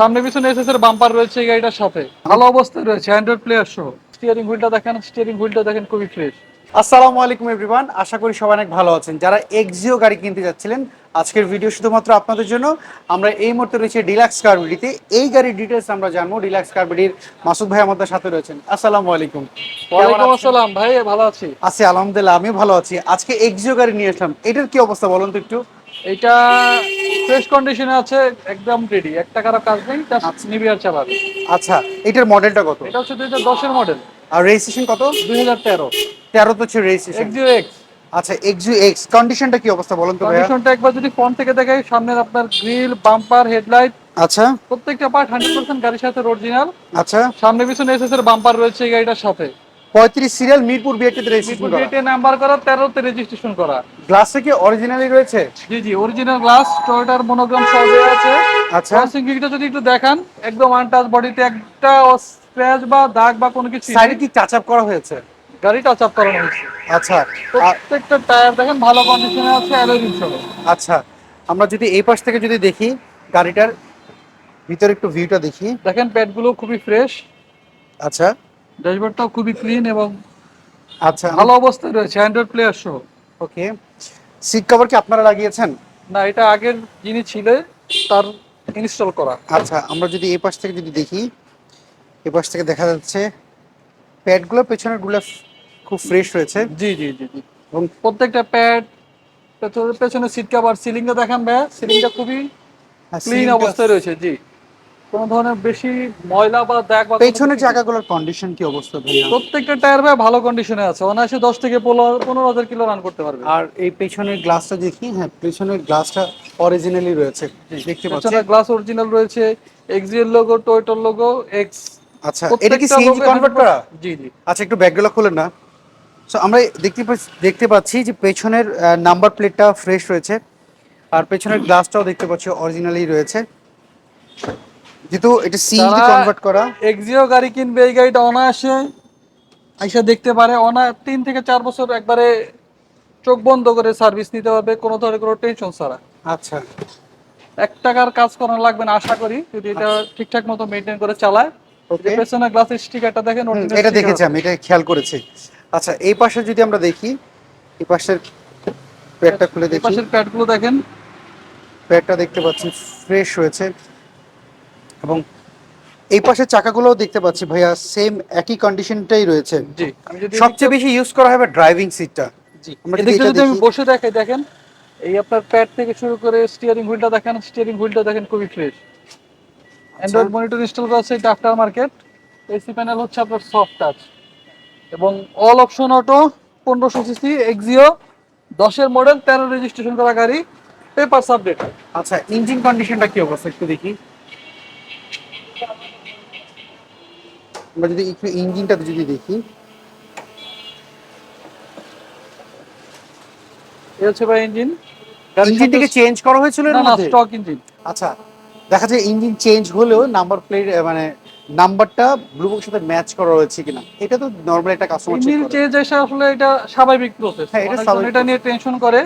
সামনে পিছনে এসএস এর বাম্পার রয়েছে এই গাড়িটার সাথে। ভালো অবস্থায় রয়েছে, অ্যান্ড্রয়েড প্লেয়ার সহ। স্টিয়ারিং হুইলটা দেখেন খুবই ফ্রেশ। আসসালামু আলাইকুম এভরিওয়ান, আশা করি সবাই অনেক ভালো আছেন। যারা এক্সিও গাড়ি কিনতে যাচ্ছিলেন, আজকের ভিডিও শুধুমাত্র আপনাদের জন্য। আমরা এই মুহূর্তে রয়েছে ডিলাক্স কারবিডিতে। এই গাড়ির ডিটেলস আমরা জানবো। ডিলাক্স কারবিডির মাসুদ ভাই আমাদের সাথে রয়েছেন। আসসালামু আলাইকুম। ওয়ালাইকুম আসসালাম ভাই, ভালো আছি। আছি আলহামদুলিল্লাহ, আমিও ভালো আছি। আজকে এক্সিও গাড়ি নিয়ে আসলাম, এটার কি অবস্থা বলুন তো একটু। এটা ফ্রেশ কন্ডিশনে আছে, একদম রেডি, এক টাকারও কাজ নেই, জাস্ট আচ্ছা নিবি আর চালাবে। আচ্ছা, এটার মডেলটা কত এটা হচ্ছে 2010 মডেল, আর রেজিস্ট্রেশন কত? 2013 13 তো হচ্ছে রেজিস্ট্রেশন। Axio x. আচ্ছা, এক্সিও এক্স কন্ডিশনটা কি অবস্থা বলুন তো ভাইয়া। কন্ডিশনটা একবার যদি ফ্রন্ট থেকে দেখাই, সামনের আপনার গ্রিল, বাম্পার, হেডলাইট, আচ্ছা প্রত্যেকটা পার্ট 100% গাড়ির সাথে অরিজিনাল। আচ্ছা, সামনে পিছনে এসএস এর বাম্পার রয়েছে এই গাড়িটার সাথে। 35 সিরিয়াল, মিরপুর বিআরটিতে রেজিস্ট্রেশন মিরপুর করা। গেটে নাম্বার করা, 13 তে রেজিস্ট্রেশন করা। গ্লাসে কি অরিজিনালি রয়েছে? জি জি, অরিজিনাল গ্লাস, টয়োটার মনোগ্রাম সহ দেওয়া আছে। আচ্ছা, ক্রসিং গিকটা যদি একটু দেখান, একদম আনটাচ, বডিতে একটা স্ক্র্যাচ বা দাগ বা কোনো কিছু সাইডে নেই। কি টাচ আপ করা হয়েছে? গাড়ি টাচ আপ করানো হয়েছে। আচ্ছা প্রত্যেকটা টায়ার দেখেন ভালো কন্ডিশনে আছে, অ্যালয় রিম সহ। আচ্ছা, আমরা যদি এই পাশ থেকে যদি দেখি গাড়িটার ভিতরে একটু ভিউটা দেখি। দেখেন প্যাডগুলো খুবই ফ্রেশ, আচ্ছা ড্যাশবোর্ডটাও খুবই ক্লিন এবং আচ্ছা, ভালো অবস্থায় রয়েছে, অ্যান্ড্রয়েড প্লেয়ার সহ। ওকে। সিট কভার কি আপনারা লাগিয়েছেন? না, এটা আগের যিনি ছিলেন তার ইনস্টল করা। আচ্ছা, আমরা যদি এই পাশ থেকে যদি দেখি, এই পাশ থেকে দেখা যাচ্ছে প্যাডগুলো পেছনের গুলো খুব ফ্রেশ রয়েছে। জি জি জি জি, এবং প্রত্যেকটা প্যাড, পেছনে সিট কভার, সিলিংটা দেখান ভাইয়া, সিলিংটা খুবই ক্লিন সিলিংটা, অবস্থায় রয়েছে। জি, কোনো ধরনের বেশি ময়লা বা দাগ বা কোনো পেছনের কিছু নেই। চাকাগুলোর কন্ডিশন কি অবস্থা ভাইয়া? প্রত্যেকটা টায়ার ভাই ভালো কন্ডিশনে আছে, অনায়াসে 10 থেকে 15,000 কিলো রান করতে পারবে। আর এই পেছনের গ্লাসটা দেখি, হ্যাঁ পেছনের গ্লাসটা অরিজিনালি রয়েছে, দেখতে পাচ্ছি। পেছনে গ্লাস অরিজিনাল রয়েছে, এক্সিএল লোগো, টয়োটার লোগো, এক্স, আচ্ছা, এটা কি প্রত্যেকটা সিএনজি লোগো কনভার্ট করা? 100%। জি জি, আচ্ছা, একটু ব্যাকগুলো খুলেন না। সো আমরা দেখতে পাচ্ছি যে পেছনের নাম্বার প্লেটটা ফ্রেশ রয়েছে, আর পেছনের গ্লাসটাও দেখতে পাচ্ছি অরিজিনালি রয়েছে, যেহেতু এটা সিএনজি যারা কনভার্ট করা। এক্সিও গাড়ি কিনবে এই গাড়িটা অনায়াসে আইসা দেখতে পারে। 3 থেকে 4 বছর একবারে চোখ বন্ধ করে সার্ভিস নিতে পারবে, কোনো ধরনের কোনো টেনশন ছাড়া। আচ্ছা 1 টাকার কাজ করানো লাগবে না আশা করি, যদি এটা ঠিকঠাক মতো মেনটেন করে চালায়। যে ওকে, পেছনে গ্লাসের স্টিকারটা দেখেন, অরিজিনাল এটা স্টিকার দেখেছি আছে। আমি, এটা খেয়াল করেছি। আচ্ছা, এই পাশে যদি আমরা দেখি, এই পাশের প্লেটটা খুলে এই দেখি, পাশের প্যাডগুলো দেখেন। প্লেটটা দেখতে পাচ্ছি ফ্রেশ রয়েছে। এবং এই পাশের চাকাগুলোও দেখতে পাচ্ছি ভাইয়া সেম একই কন্ডিশনটাই রয়েছে। জি, আমি যদি এদিকটা, সবচেয়ে বেশি ইউজ করা হবে ড্রাইভিং সিটটা। জি, আমরা যদি এদিকটা এটা যদি আমি দেখি, বসে দেখাই, দেখেন এই আপনার প্যাড থেকে শুরু করে স্টিয়ারিং হুইলটা দেখেন, স্টিয়ারিং হুইলটা দেখেন খুবই ফ্রেশ। আচ্ছা অ্যান্ড্রয়েড মনিটর ইনস্টল করা আছে, এটা আফটার মার্কেট। এসি প্যানেল হচ্ছে আপনার সফট টাচ এবং all option auto. 1500 CC Axio 10-এর মডেল, 13 রেজিস্ট্রেশন করা গাড়ি, পেপার আপডেট। আচ্ছা, ইঞ্জিন কন্ডিশনটা কি অবস্থা একটু দেখি। আমরা যদি একটু ইঞ্জিনটা যদি দেখি, এই হচ্ছে ভাই ইঞ্জিন, গাড়ির সাথে। ইঞ্জিনটাকে চেঞ্জ করা হয়েছিল এর না না, মধ্যে? Stock engine. আচ্ছা, দেখা যায় ইঞ্জিন চেঞ্জ হলেও নাম্বার প্লেট মানে নাম্বারটা ব্লু বুকের সাথে ম্যাচ করা রয়েছে কিনা, এটা তো নরমাল একটা কাস্টমার চেক ইঞ্জিন করে। চেঞ্জ এসে আসলে এটা স্বাভাবিক প্রসেস, হ্যাঁ, এটা অনেকজন স্বাভাবিক এটা নিয়ে process। টেনশন করে।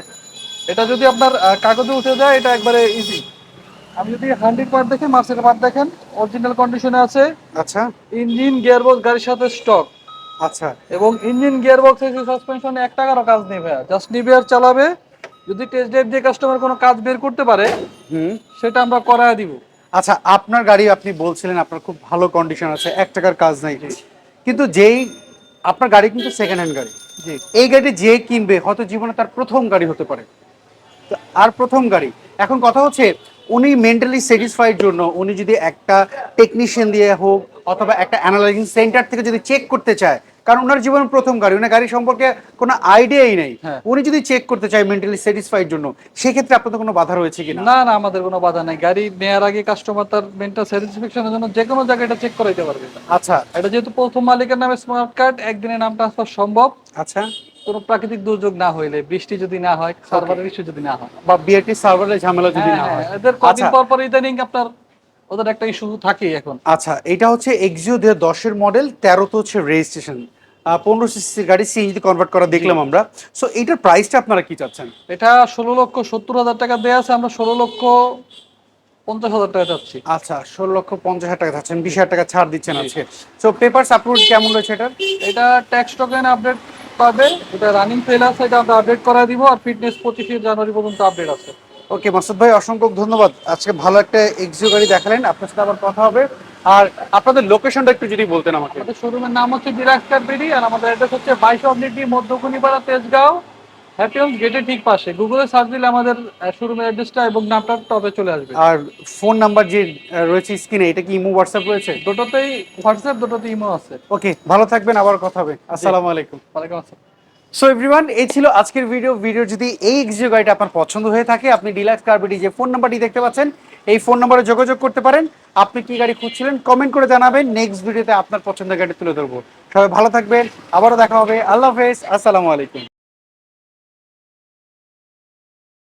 এটা যদি আপনার কাগজে উঠে যায়, এটা একবারে ইজি। আপনি যদি 100 পার্ট দেখেন, মার্সেল পার্ট দেখেন, অরিজিনাল কন্ডিশনে আছে। আচ্ছা ইঞ্জিন গিয়ারবক্স গাড়ির সাথে স্টক, আচ্ছা এবং ইঞ্জিন গিয়ারবক্স এসে সাসপেনশনে 1 টাকারও কাজ নেই ভাইয়া, জাস্ট নিবে আর চালাবে। যদি টেস্ট ড্রাইভ দিয়ে কাস্টমার কোনো কাজ বের করতে পারে, হুম। সেটা আমরা করায় দিব। আচ্ছা, আপনার গাড়ি আপনি বলছিলেন আপনার খুব ভালো কন্ডিশন আছে, 1 টাকার কাজ নাই, জি কিন্তু যেই আপনার গাড়ি কিন্তু সেকেন্ড হ্যান্ড গাড়ি, জি, এই গাড়িটি যে কিনবে হয়তো জীবনে তার প্রথম গাড়ি হতে পারে। তো আর প্রথম গাড়ি, এখন কথা হচ্ছে উনি মেন্টালি স্যাটিসফাইড জন্য উনি যদি একটা টেকনিশিয়ান দিয়ে হোক অথবা একটা অ্যানালাইজিং সেন্টার থেকে যদি চেক করতে চায়, কারণ ওনার জীবনের প্রথম গাড়ি, ওনার গাড়ি সম্পর্কে কোনো আইডিয়াই নেই, হ্যাঁ। উনি যদি চেক করতে চায় মেন্টালি স্যাটিসফাইড জন্য, সেক্ষেত্রে আপনাদের কোনো বাধা রয়েছে কিনা? না না, আমাদের কোনো বাধা নাই। গাড়ি নেওয়ার আগে কাস্টমার তার মেন্টাল স্যাটিসফ্যাকশনের জন্য যে কোনো জায়গায় এটা চেক করাইতে পারবে। আচ্ছা এটা যেহেতু প্রথম মালিকের নামে স্মার্ট কার্ড, একদিনে নাম ট্রান্সফার সম্ভব, আচ্ছা, কোনো প্রাকৃতিক দুর্যোগ না হইলে, বৃষ্টি যদি না হয়, সার্ভারের ইস্যু যদি না হয়। বা বিআরটি সার্ভারের ঝামেলা যদি হ্যাঁ না হ্যাঁ, হয়। এদের কদিন আচ্ছা পর পর ইদানিং আপনার ওদের একটা ইস্যু থাকেই এখন। আচ্ছা, এটা হচ্ছে এক্সিও 2010-এর মডেল, 13 তো হচ্ছে রেজিস্ট্রেশন, 15 সিসি গাড়ি সিএনজি কনভার্ট করা জি, দেখলাম আমরা। সো এইটার প্রাইসটা আপনারা কি চাচ্ছেন? এটা 16,70,000 টাকা দেয়া আছে, আমরা 16,00,000 50,000 টাকা চাচ্ছি। আচ্ছা, 16,50,000 টাকা চাচ্ছেন, 20,000 টাকা ছাড় দিচ্ছেন জি। আজকে। সো পেপারস অ্যাপ্রুভ কেমন রয়েছে এটার? এটা ট্যাক্স টোকেন আপডেট পাবে, এটা রানিং ফেল আছে, এটা আমরা আপডেট করা দিব। আর ফিটনেস 25 জানুয়ারি পর্যন্ত আপডেট আছে। ওকে মাসুদ ভাই, অসংখ্য ধন্যবাদ, আজকে ভালো একটা এক্সিও গাড়ি দেখালেন, আপনার সাথে আবার কথা হবে। আর আপনাদের লোকেশনটা একটু যদি বলতেন আমাকে। আমাদের শোরুমের নাম হচ্ছে ডিলাক্স কার বিডি, আর আমাদের অ্যাড্রেস হচ্ছে 22 মধ্যকুনিপাড়া, তেজগাঁও, হ্যাপি হোমস গেটের ঠিক পাশে। গুগলে সার্চ দিলে আমাদের শোরুমের অ্যাড্রেসটা এবং নামটা টপে চলে আসবে। আর ফোন নাম্বার যে রয়েছে স্ক্রিনে, এটা কি ইমো হোয়াটসঅ্যাপ রয়েছে? দুটোতেই হোয়াটসঅ্যাপ, দুটোতেই ইমো আছে। ওকে, ভালো থাকবেন, আবার কথা হবে, আসসালামু আলাইকুম। ওয়ালাইকুম আসসালাম। সো এভরিওয়ান, এই ছিল আজকের ভিডিও যদি এই এক্সিও গাড়িটা আপনার পছন্দ হয়ে থাকে, আপনি ডিলাক্স কারবিডি যে ফোন নাম্বারটি দেখতে পাচ্ছেন, এই ফোন নাম্বারে যোগাযোগ করতে পারেন। আপনি কি গাড়ি খুঁজছিলেন কমেন্ট করে জানাবেন, নেক্সট ভিডিওতে আপনার পছন্দের গাড়ি তুলে ধরবো। সবাই ভালো থাকবেন, আবারও দেখা হবে, আল্লাহ হাফেজ, আসসালামু আলাইকুম।